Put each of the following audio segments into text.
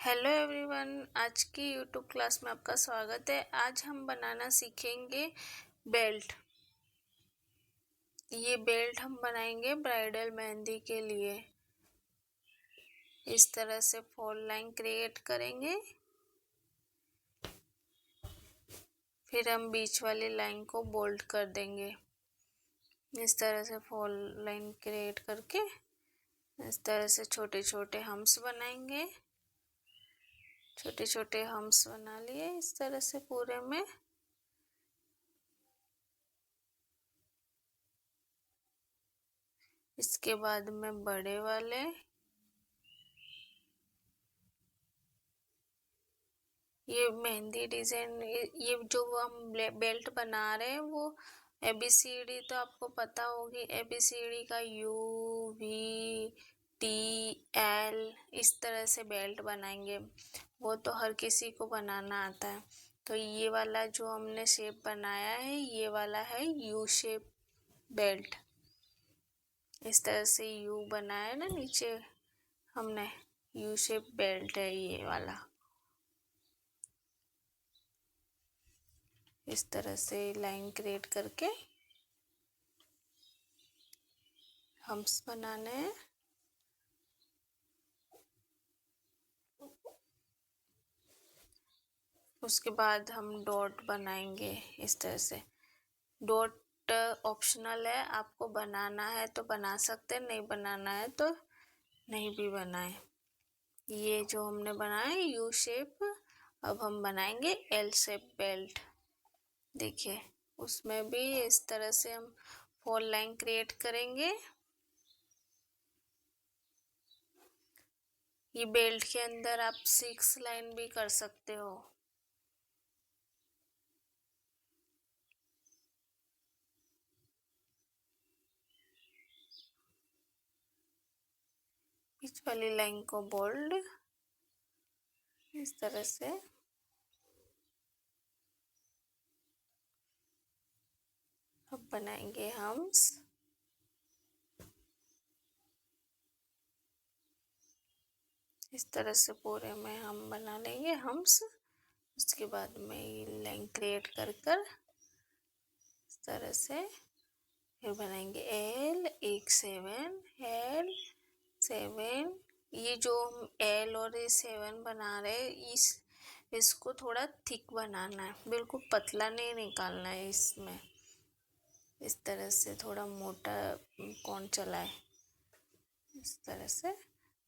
Hello everyone, आज की YouTube class में आपका स्वागत है। आज हम बनाना सीखेंगे बेल्ट। ये बेल्ट हम बनाएंगे ब्राइडल मेहंदी के लिए। इस तरह से फॉल लाइन क्रिएट करेंगे, फिर हम बीच वाली लाइन को बोल्ड कर देंगे। इस तरह से फॉल लाइन क्रिएट करके इस तरह से छोटे छोटे हम्स बनाएंगे। छोटे छोटे हम्स बना लिए इस तरह से पूरे में। इसके बाद में बड़े वाले, ये मेहंदी डिजाइन, ये जो हम बेल्ट बना रहे हैं वो ABCD तो आपको पता होगी। ABCD का UVTL इस तरह से बेल्ट बनाएंगे। वो तो हर किसी को बनाना आता है। तो ये वाला जो हमने शेप बनाया है, ये वाला है U शेप बेल्ट। इस तरह से U बनाया ना नीचे हमने, U शेप बेल्ट है ये वाला। इस तरह से लाइन क्रिएट करके हम्स बनाने हैं। उसके बाद हम डॉट बनाएंगे इस तरह से। डॉट ऑप्शनल है, आपको बनाना है तो बना सकते हैं, नहीं बनाना है तो नहीं भी बनाए। ये जो हमने बनाया है U शेप, अब हम बनाएंगे L शेप बेल्ट। देखिए उसमें भी इस तरह से हम फॉल लाइन क्रिएट करेंगे। ये बेल्ट के अंदर आप 6 लाइन भी कर सकते हो। बीच वाली लाइन को बोल्ड इस तरह से। अब बनाएंगे हम्स। इस तरह से पूरे में हम बना लेंगे हम्स। उसके बाद में ये लाइन क्रिएट कर इस तरह से फिर बनाएंगे L7। ये जो हम L और A7 बना रहे हैं, इसको थोड़ा थिक बनाना है, बिल्कुल पतला नहीं निकालना है। इसमें इस तरह से थोड़ा मोटा कौन चलाए, इस तरह से।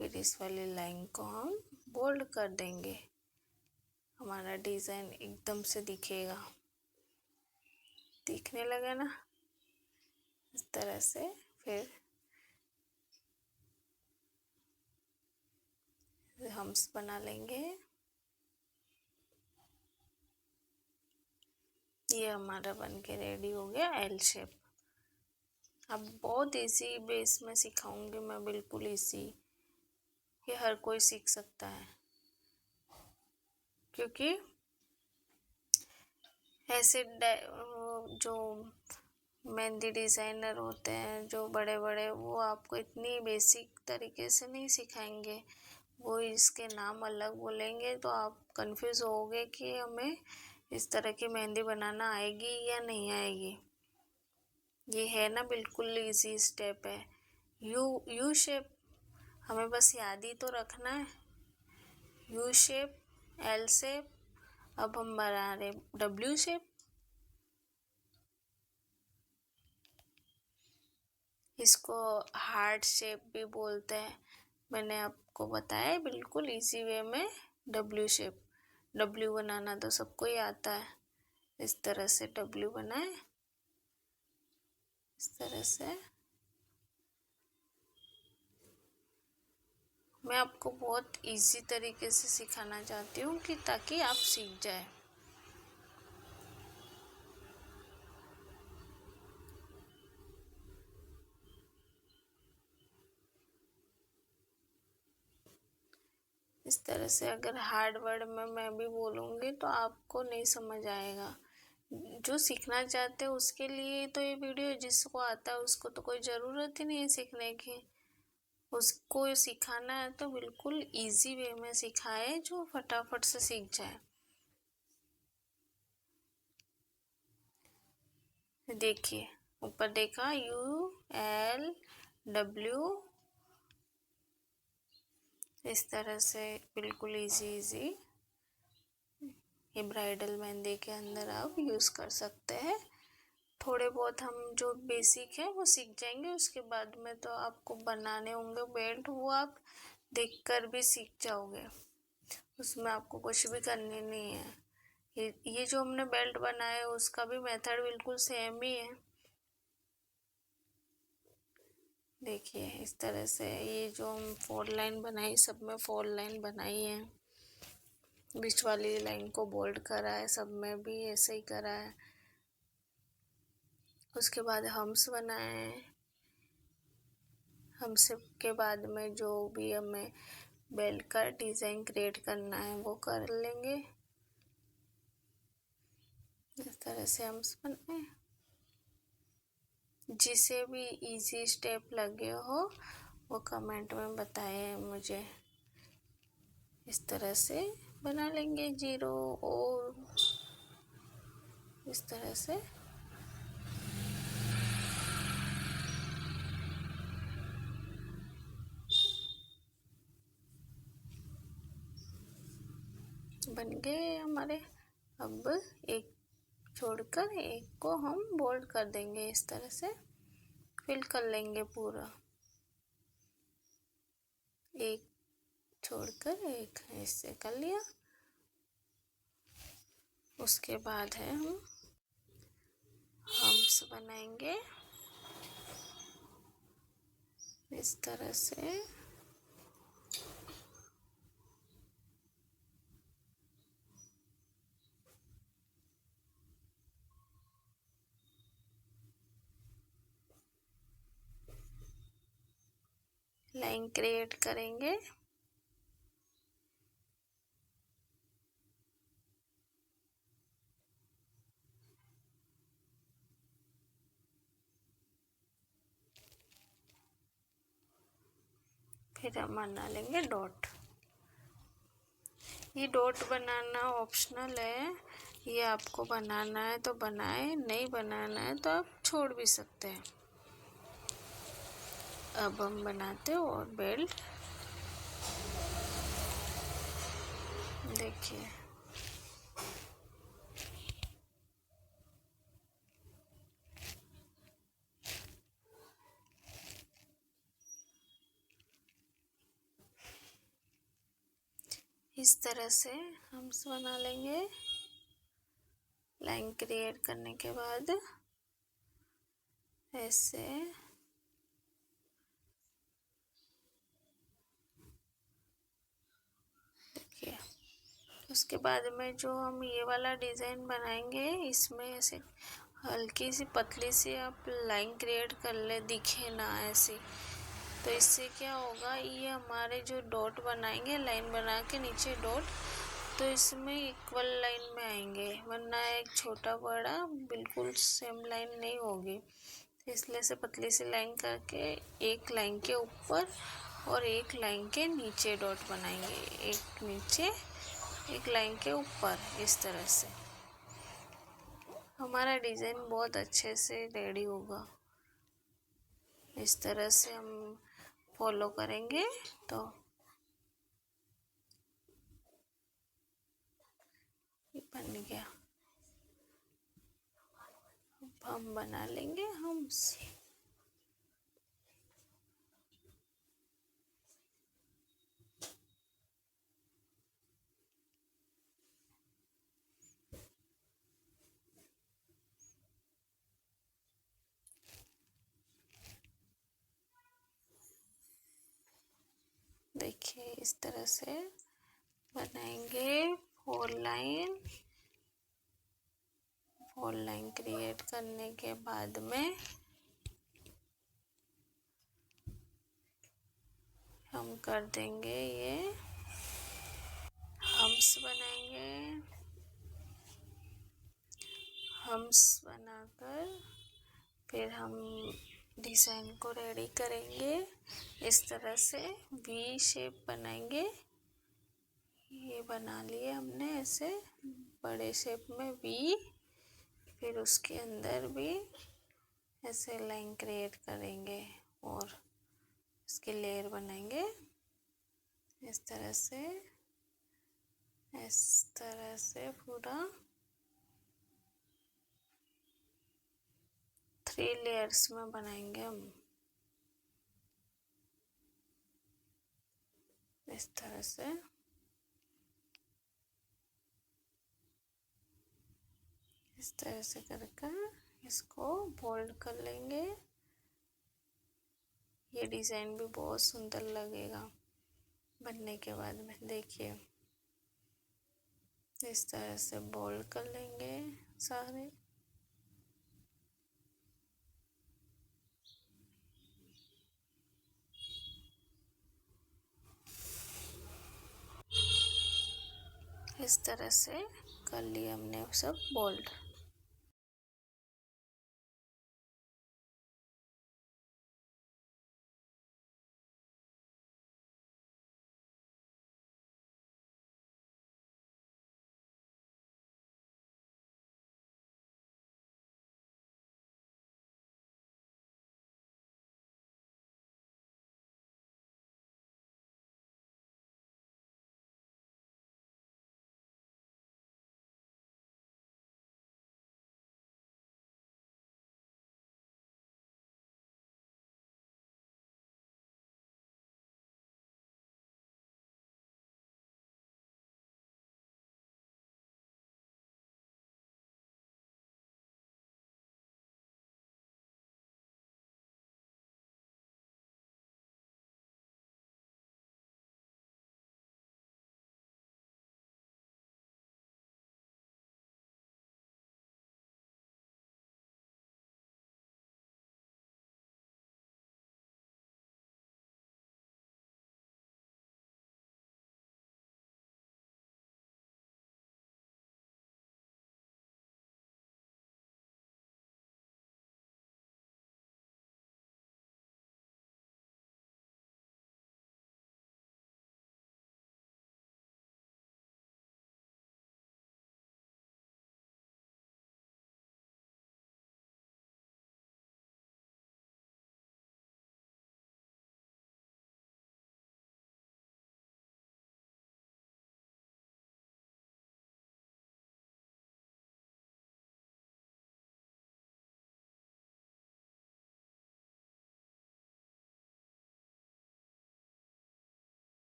फिर इस वाली लाइन को हम बोल्ड कर देंगे। हमारा डिज़ाइन एकदम से दिखेगा, दिखने लगे ना इस तरह से। फिर हम्स बना लेंगे। ये हमारा बन के रेडी हो गया L शेप। अब बहुत इजी बेस में सिखाऊंगी मैं, बिल्कुल इजी। ये हर कोई सीख सकता है, क्योंकि ऐसे जो मेहंदी डिज़ाइनर होते हैं जो बड़े बड़े, वो आपको इतनी बेसिक तरीके से नहीं सिखाएंगे। वो इसके नाम अलग बोलेंगे तो आप कंफ्यूज होगे कि हमें इस तरह की मेहंदी बनाना आएगी या नहीं आएगी। ये है ना बिल्कुल इजी स्टेप है। यू शेप हमें बस याद ही तो रखना है। U shape, L shape. अब हम बना रहे W शेप। इसको हार्ट शेप भी बोलते हैं। मैंने आपको बताया बिल्कुल इजी वे में W शेप। W बनाना तो सबको ही आता है। इस तरह से W बनाए, इस तरह से। मैं आपको बहुत इजी तरीके से सिखाना चाहती हूँ कि ताकि आप सीख जाए। इस तरह से अगर हार्ड वर्ड में मैं भी बोलूँगी तो आपको नहीं समझ आएगा। जो सीखना चाहते हैं उसके लिए तो ये वीडियो, जिसको आता है उसको तो कोई ज़रूरत ही नहीं है सीखने की। उसको सिखाना है तो बिल्कुल इजी वे में सिखाए जो फटाफट से सीख जाए। देखिए ऊपर देखा ULW, इस तरह से बिल्कुल इजी ये ब्राइडल मेहंदी के अंदर आप यूज़ कर सकते हैं। थोड़े बहुत हम जो बेसिक है वो सीख जाएंगे, उसके बाद में तो आपको बनाने होंगे बेल्ट, वो आप देखकर भी सीख जाओगे, उसमें आपको कुछ भी करनी नहीं है। ये जो हमने बेल्ट बनाया है उसका भी मेथड बिल्कुल सेम ही है। देखिए इस तरह से ये जो हम 4 लाइन बनाई, सब में 4 लाइन बनाई है, बीच वाली लाइन को बोल्ड करा है, सब में भी ऐसे ही करा है। उसके बाद हम्स बनाए हैं, हम्स के बाद में जो भी हमें बेल्ट का डिज़ाइन क्रिएट करना है वो कर लेंगे। इस तरह से हम्स बनाए। जिसे भी इजी स्टेप लगे हो वो कमेंट में बताएं मुझे। इस तरह से बना लेंगे जीरो, और इस तरह से बन गए हमारे। अब एक छोड़कर एक को हम बोल्ड कर देंगे, इस तरह से फिल कर लेंगे पूरा, एक छोड़कर एक ऐसे कर लिया। उसके बाद है हम हम्स बनाएंगे इस तरह से। लाइन क्रिएट करेंगे, फिर हम बना लेंगे डॉट। ये डॉट बनाना ऑप्शनल है, ये आपको बनाना है तो बनाए, नहीं बनाना है तो आप छोड़ भी सकते हैं। अब हम बनाते हैं और बेल्ट। देखिए इस तरह से हम बना लेंगे। लाइन क्रिएट करने के बाद ऐसे देखिए। उसके बाद में जो हम ये वाला डिज़ाइन बनाएंगे, इसमें ऐसे हल्की सी पतली सी आप लाइन क्रिएट कर ले, दिखे ना ऐसी, तो इससे क्या होगा, ये हमारे जो डॉट बनाएंगे लाइन बना के नीचे डॉट, तो इसमें इक्वल लाइन में आएंगे, वरना एक छोटा बड़ा बिल्कुल सेम लाइन नहीं होगी। इसलिए से पतली सी लाइन करके एक लाइन के ऊपर और एक लाइन के नीचे डॉट बनाएंगे, एक नीचे एक लाइन के ऊपर, इस तरह से हमारा डिज़ाइन बहुत अच्छे से रेडी होगा। इस तरह से हम फॉलो करेंगे तो बन गया। अब हम बना लेंगे हम्स। देखिए इस तरह से बनाएंगे 4 लाइन। 4 लाइन क्रिएट करने के बाद में हम कर देंगे ये हम्स बनाएंगे। हम्स बनाकर फिर हम डिज़ाइन को रेडी करेंगे। इस तरह से वी शेप बनाएंगे। ये बना लिए हमने ऐसे बड़े शेप में वी। फिर उसके अंदर भी ऐसे लाइन क्रिएट करेंगे और इसकी लेयर बनाएंगे इस तरह से पूरा 3 लेयर्स में बनाएंगे हम इस तरह से करके इसको फोल्ड कर लेंगे। ये डिज़ाइन भी बहुत सुंदर लगेगा बनने के बाद में। देखिए इस तरह से बोल्ड कर लेंगे सारे। इस तरह से कर लिए हमने सब बोल्ड।